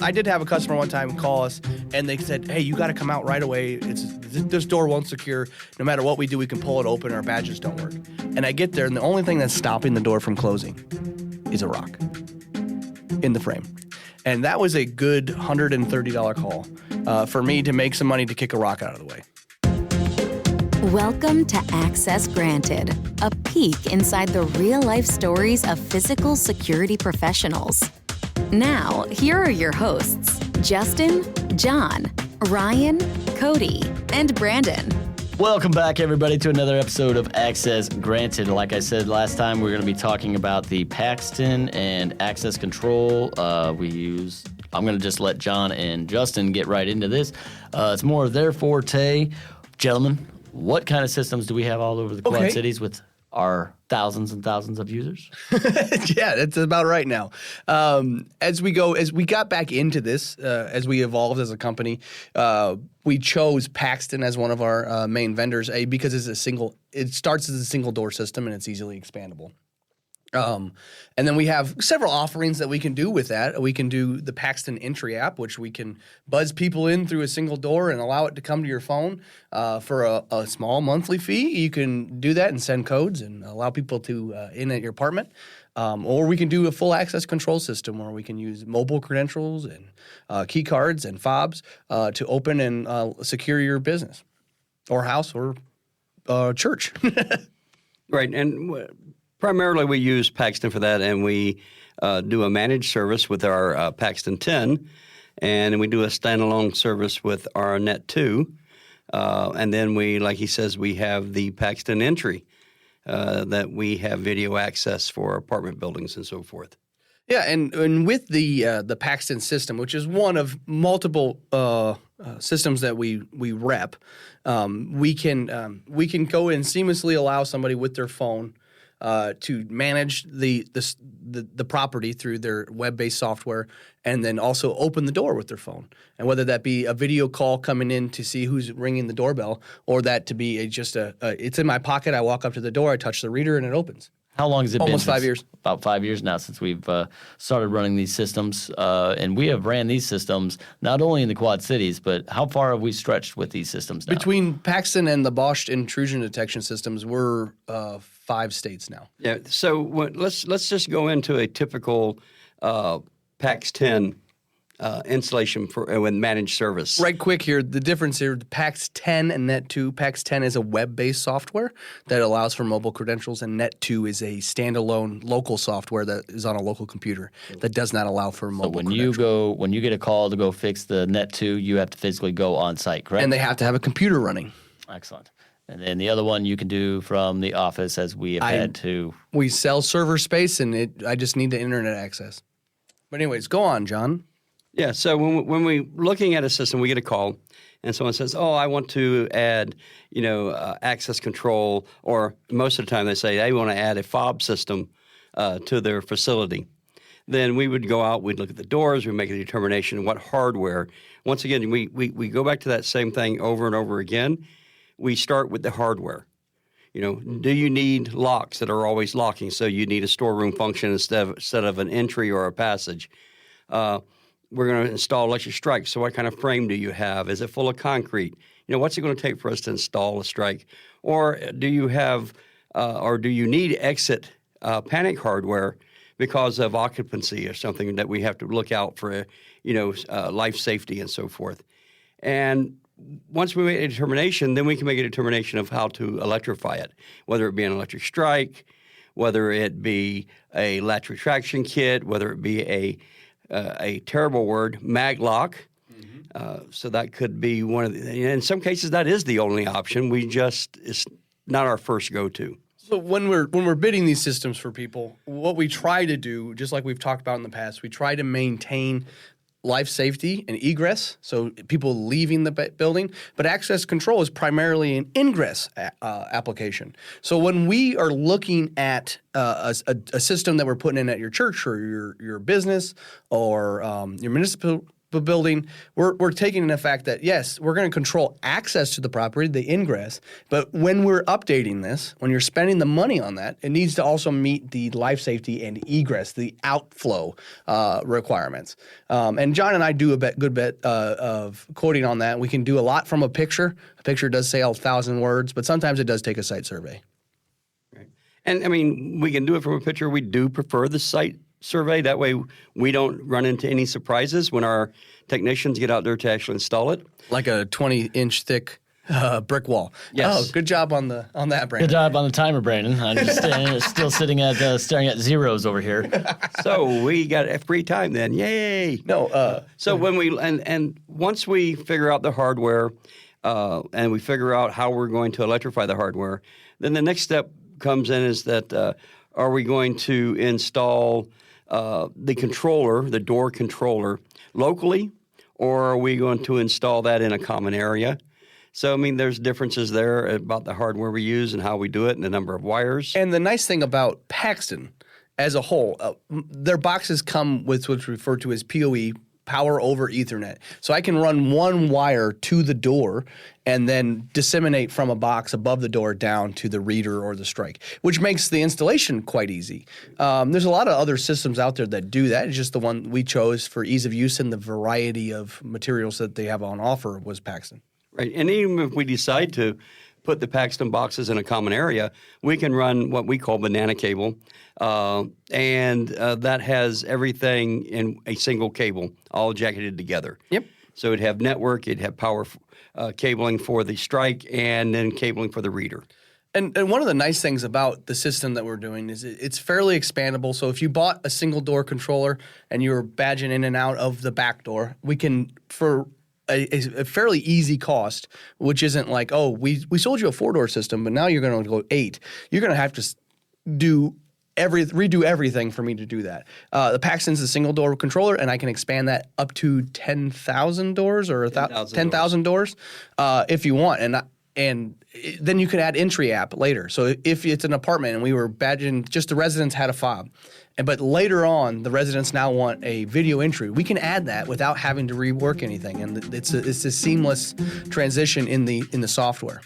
I did have a customer one time call us, and they said, "Hey, you got to come out right away. This door won't secure. No matter what we do, we can pull it open. Our badges don't work." And I get there, and the only thing that's stopping the door from closing is a rock in the frame. And that was a good $130 call for me to make some money to kick a rock out of the way. Welcome to Access Granted, a peek inside the real-life stories of physical security professionals. Now, here are your hosts, Justin, John, Ryan, Cody, and Brandon. Welcome back, everybody, to another episode of Access Granted. Like I said last time, we're going to be talking about the Paxton and access control I'm going to just let John and Justin get right into this. It's more of their forte. Gentlemen, what kind of systems do we have all over the Quad Cities with our thousands and thousands of users? Yeah, that's about right now. As we got back into this, as we evolved as a company, we chose Paxton as one of our main vendors, because it starts as a single door system and it's easily expandable. And then we have several offerings that we can do with that. We can do the Paxton Entry app, which we can buzz people in through a single door and allow it to come to your phone for a small monthly fee. You can do that and send codes and allow people to in at your apartment. Or we can do a full access control system where we can use mobile credentials and key cards and fobs to open and secure your business or house or church. Right, and primarily we use Paxton for that, and we do a managed service with our Paxton10, and we do a standalone service with our Net2, and then we, like he says, we have the Paxton Entry that we have video access for apartment buildings and so forth. Yeah, and with the Paxton system, which is one of multiple systems that we rep, we can go and seamlessly allow somebody with their phone to manage the property through their web-based software, and then also open the door with their phone. And whether that be a video call coming in to see who's ringing the doorbell, or that to be it's in my pocket, I walk up to the door, I touch the reader, and it opens. How long has it been? Almost 5 years. About 5 years now since we've started running these systems. And we have ran these systems not only in the Quad Cities, but how far have we stretched with these systems now? Between Paxton and the Bosch intrusion detection systems, we're 5 states now. Yeah, so let's just go into a typical Pax10 installation with managed service. Right quick here, the difference here, the Pax10 and Net2. Pax10 is a web-based software that allows for mobile credentials, and Net2 is a standalone local software that is on a local computer that does not allow for mobile credentials. When you get a call to go fix the Net2, you have to physically go on site, correct? And they have to have a computer running. Excellent. And then the other one you can do from the office, as we have had to. We sell server space, and I just need the internet access. But anyways, go on, John. Yeah, so when we're looking at a system, we get a call, and someone says, "Oh, I want to add, access control," or most of the time they say they want to add a fob system to their facility. Then we would go out, we'd look at the doors, we make a determination of what hardware. Once again, we go back to that same thing over and over again. We start with the hardware. Do you need locks that are always locking? So you need a storeroom function instead of an entry or a passage. We're going to install electric strike. So what kind of frame do you have? Is it full of concrete? What's it going to take for us to install a strike? Or do you have, or do you need exit panic hardware because of occupancy or something that we have to look out for, life safety and so forth? And once we make a determination, then we can make a determination of how to electrify it, whether it be an electric strike, whether it be a latch retraction kit, whether it be a terrible word, mag lock. Mm-hmm. So that could be one of the, in some cases that is the only option. It's not our first go-to. So when we're bidding these systems for people, what we try to do, just like we've talked about in the past, we try to maintain life safety and egress, so people leaving the building. But access control is primarily an ingress application. So when we are looking at a system that we're putting in at your church or your business or your building, we're taking in the fact that, yes, we're going to control access to the property, the ingress, but when we're updating this, when you're spending the money on that, it needs to also meet the life safety and egress, the outflow requirements. And John and I do a good bit of quoting on that. We can do a lot from a picture. A picture does say 1,000 words, but sometimes it does take a site survey. Right. And, I mean, we can do it from a picture. We do prefer the site survey. That way we don't run into any surprises when our technicians get out there to actually install it. Like a 20-inch thick brick wall. Yes. Oh, good job on that, Brandon. Good job on the timer, Brandon. I'm just still sitting at staring at zeros over here. So we got free time then. Yay! No. So when we and once we figure out the hardware and we figure out how we're going to electrify the hardware, then the next step comes in is that are we going to install the controller, the door controller, locally, or are we going to install that in a common area? So, I mean, there's differences there about the hardware we use and how we do it and the number of wires. And the nice thing about Paxton as a whole, their boxes come with what's referred to as PoE, Power over Ethernet. So I can run one wire to the door and then disseminate from a box above the door down to the reader or the strike, which makes the installation quite easy. There's a lot of other systems out there that do that. It's just the one we chose for ease of use and the variety of materials that they have on offer was Paxton. Right, and even if we decide to put the Paxton boxes in a common area, we can run what we call banana cable, and that has everything in a single cable, all jacketed together. Yep. So it'd have network, it'd have power cabling for the strike, and then cabling for the reader. And one of the nice things about the system that we're doing is it's fairly expandable. So if you bought a single door controller and you were badging in and out of the back door, we can, for a fairly easy cost, which isn't like, oh, we sold you a 4-door system, but now you're going to go 8. You're going to have to redo everything for me to do that. The Paxton's a single door controller, and I can expand that up to 10,000 doors or 10,000 doors if you want. And then you could add entry app later. So if it's an apartment and we were badging, just the residents had a fob, but later on the residents now want a video entry, we can add that without having to rework anything, and it's a seamless transition in the software.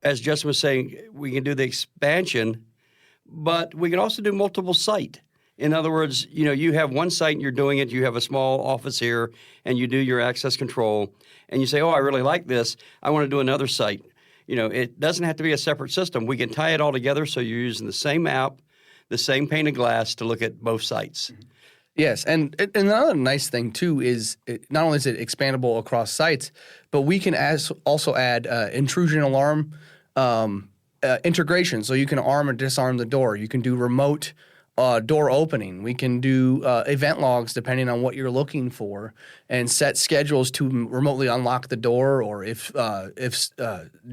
As Justin was saying, we can do the expansion, but we can also do multiple site. In other words, you have one site and you're doing it, you have a small office here, and you do your access control, and you say, oh, I really like this, I want to do another site. It doesn't have to be a separate system. We can tie it all together so you're using the same app, the same pane of glass to look at both sites. Yes, and another nice thing, too, is not only is it expandable across sites, but we can also add intrusion alarm integration. So you can arm or disarm the door. You can do remote door opening. We can do event logs depending on what you're looking for, and set schedules to remotely unlock the door. Or if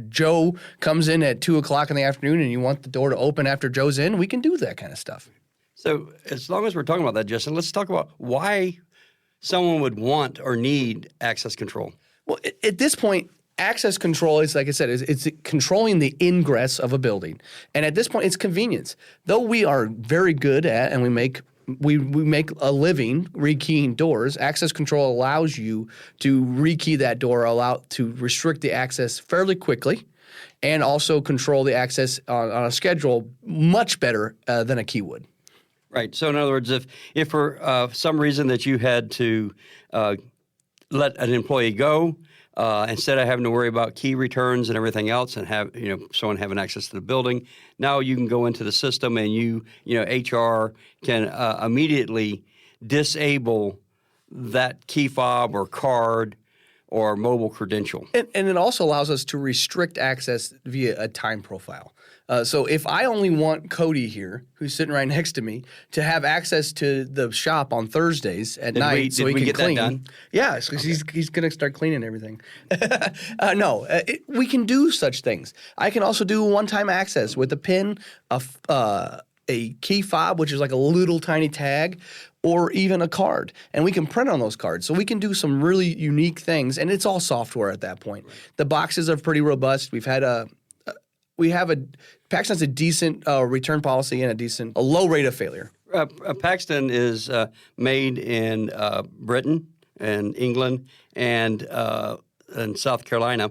Joe comes in at 2:00 in the afternoon and you want the door to open after Joe's in, we can do that kind of stuff. So as long as we're talking about that, Justin, let's talk about why someone would want or need access control. Well, at this point, access control is, like I said, it's controlling the ingress of a building. And at this point, it's convenience. Though we are very good at, and we make a living rekeying doors, access control allows you to rekey that door, allow to restrict the access fairly quickly, and also control the access on a schedule much better than a key would. Right. So in other words, if for some reason that you had to let an employee go, instead of having to worry about key returns and everything else, and have someone having access to the building, now you can go into the system and HR can immediately disable that key fob or card or mobile credential. And it also allows us to restrict access via a time profile. So if I only want Cody here, who's sitting right next to me, to have access to the shop on Thursdays at night so he can clean. That done? Yeah, so he's going to start cleaning everything. We can do such things. I can also do one-time access with a PIN, a key fob, which is like a little tiny tag, or even a card. And we can print on those cards. So we can do some really unique things, and it's all software at that point. Right. The boxes are pretty robust. Paxton has a decent return policy and a low rate of failure. Paxton is made in Britain and England and South Carolina.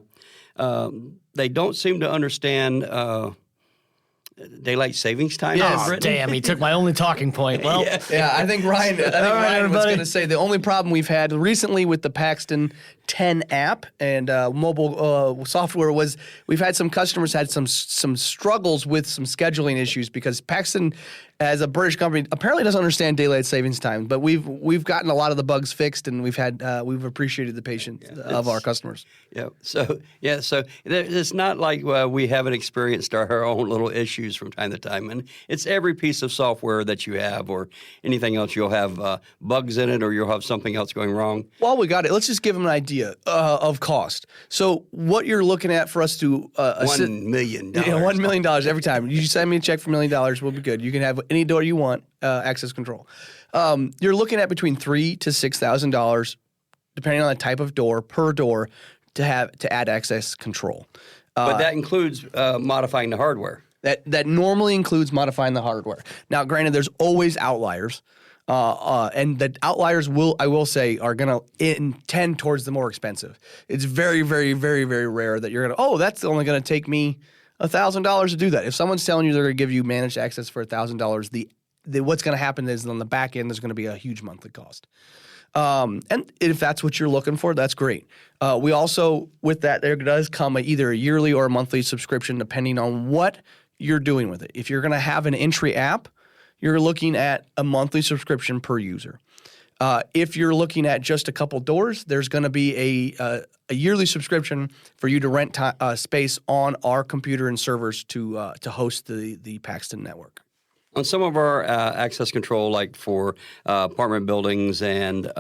They don't seem to understand daylight savings time. Oh, in Britain. damn, he took my only talking point. Well, Yeah, I think Ryan was everybody. going to say the only problem we've had recently with the Paxton10 app and mobile software was we've had some customers had some struggles with some scheduling issues because Paxton, as a British company, apparently doesn't understand daylight savings time. But we've gotten a lot of the bugs fixed, and we've appreciated the patience of our customers. Yeah. So it's not like we haven't experienced our own little issues from time to time, and it's every piece of software that you have or anything else. You'll have bugs in it, or you'll have something else going wrong. While we got it, let's just give them an idea of cost. So what you're looking at for us to $1 million. Yeah, $1 million every time. You send me a check for $1 million, we'll be good. You can have any door you want, access control. You're looking at between $3,000 to $6,000, depending on the type of door per door, to add access control. But that includes modifying the hardware. That normally includes modifying the hardware. Now, granted, there's always outliers, and the outliers I will say, are going to tend towards the more expensive. It's very, very, very, very rare that you're going to, that's only going to take me $1,000 to do that. If someone's telling you they're going to give you managed access for $1,000, what's going to happen is on the back end there's going to be a huge monthly cost. And if that's what you're looking for, that's great. We also, with that, there does come either a yearly or a monthly subscription depending on what you're doing with it. If you're going to have an entry app, you're looking at a monthly subscription per user. If you're looking at just a couple doors, there's going to be a yearly subscription for you to rent space on our computer and servers to host the Paxton network. On some of our access control, like for apartment buildings and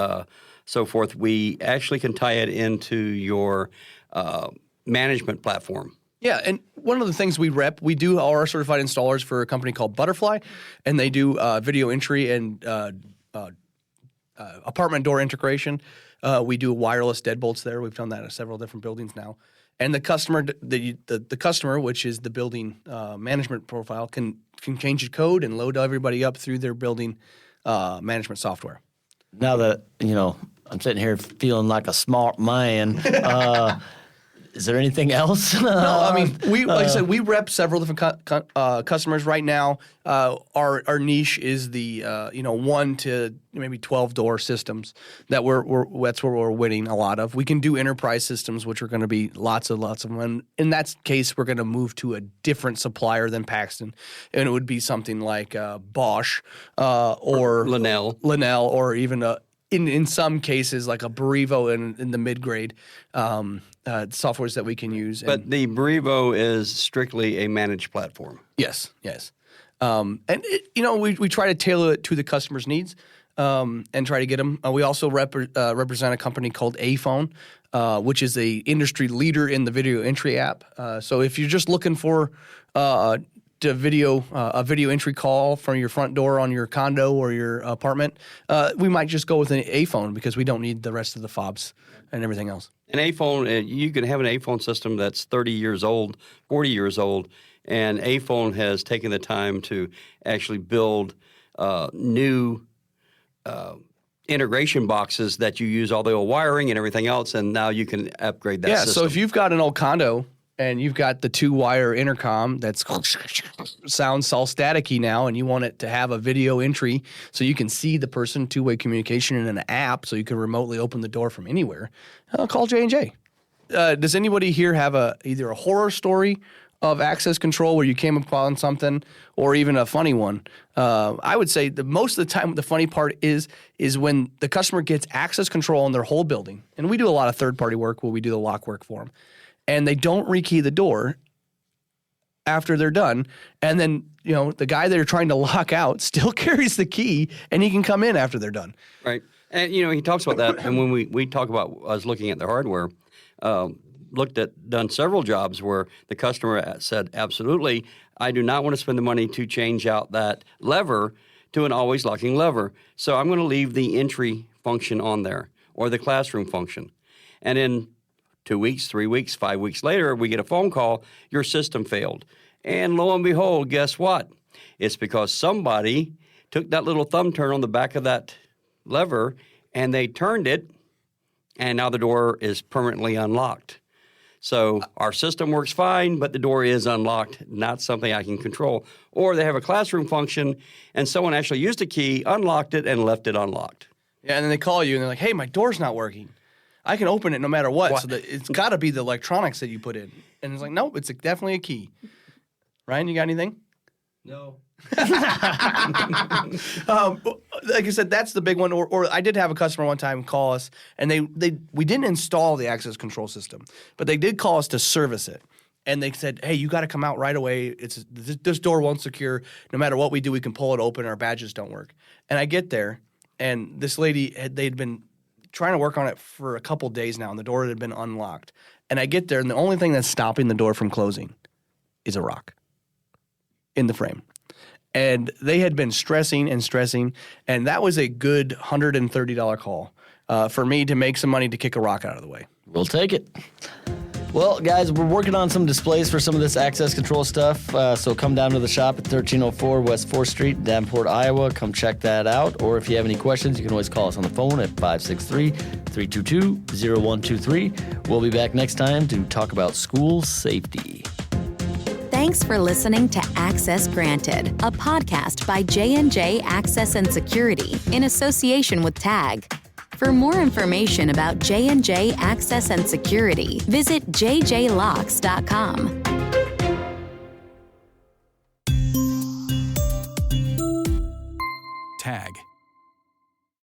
so forth, we actually can tie it into your management platform. Yeah, and one of the things we do our certified installers for a company called Butterfly, and they do video entry and apartment door integration. We do wireless deadbolts there. We've done that at several different buildings now. And the customer, the customer, which is the building management profile, can change the code and load everybody up through their building management software. now that, I'm sitting here feeling like a smart man, is there anything else? No, I mean, like I said, we rep several different customers right now. Our niche is the 1 to maybe 12 door systems that's where we're winning a lot of. We can do enterprise systems, which are going to be lots of them. In that case, we're going to move to a different supplier than Paxton, and it would be something like Bosch or Linnell, or even in some cases, like a Brevo in the mid-grade softwares that we can use. But the Brevo is strictly a managed platform. Yes. And we try to tailor it to the customer's needs and try to get them. We also represent a company called iPhone, which is a industry leader in the video entry app. So if you're just looking for a video entry call from your front door on your condo or your apartment, we might just go with an iPhone because we don't need the rest of the fobs and everything else. An iPhone, you can have an iPhone system that's 30 years old, 40 years old, and iPhone has taken the time to actually build new integration boxes that you use all the old wiring and everything else, and now you can upgrade that system. So if you've got an old condo and you've got the 2-wire intercom that's sounds all staticky now, and you want it to have a video entry so you can see the person, 2-way communication in an app so you can remotely open the door from anywhere, call J&J. Does anybody here have either a horror story of access control where you came upon something or even a funny one? I would say most of the time the funny part is when the customer gets access control on their whole building. And we do a lot of third-party work where we do the lock work for them. And they don't rekey the door after they're done. And then, the guy they're trying to lock out still carries the key and he can come in after they're done. Right. And, he talks about that. And when we talk about us looking at the hardware, done several jobs where the customer said, absolutely, I do not want to spend the money to change out that lever to an always locking lever. So I'm going to leave the entry function on there or the classroom function. And in 2 weeks, 3 weeks, 5 weeks later, we get a phone call, your system failed. And lo and behold, guess what? It's because somebody took that little thumb turn on the back of that lever, and they turned it, and now the door is permanently unlocked. So our system works fine, but the door is unlocked, not something I can control. Or they have a classroom function, and someone actually used a key, unlocked it, and left it unlocked. Yeah, and then they call you, and they're like, hey, my door's not working. I can open it no matter what. So it's got to be the electronics that you put in. And it's like, nope, it's definitely a key. Ryan, you got anything? No. Like I said, that's the big one. Or I did have a customer one time call us, and we didn't install the access control system, but they did call us to service it. And they said, hey, you got to come out right away. This door won't secure. No matter what we do, we can pull it open. Our badges don't work. And I get there, and this lady, they'd been trying to work on it for a couple days now, and the door had been unlocked. And I get there, and the only thing that's stopping the door from closing is a rock in the frame. And they had been stressing, and that was a good $130 call for me to make some money to kick a rock out of the way. We'll take it. Well, guys, we're working on some displays for some of this access control stuff, so come down to the shop at 1304 West 4th Street, Davenport, Iowa. Come check that out. Or if you have any questions, you can always call us on the phone at 563-322-0123. We'll be back next time to talk about school safety. Thanks for listening to Access Granted, a podcast by J&J Access and Security in association with TAG. For more information about J&J Access and Security, visit jjlocks.com. TAG.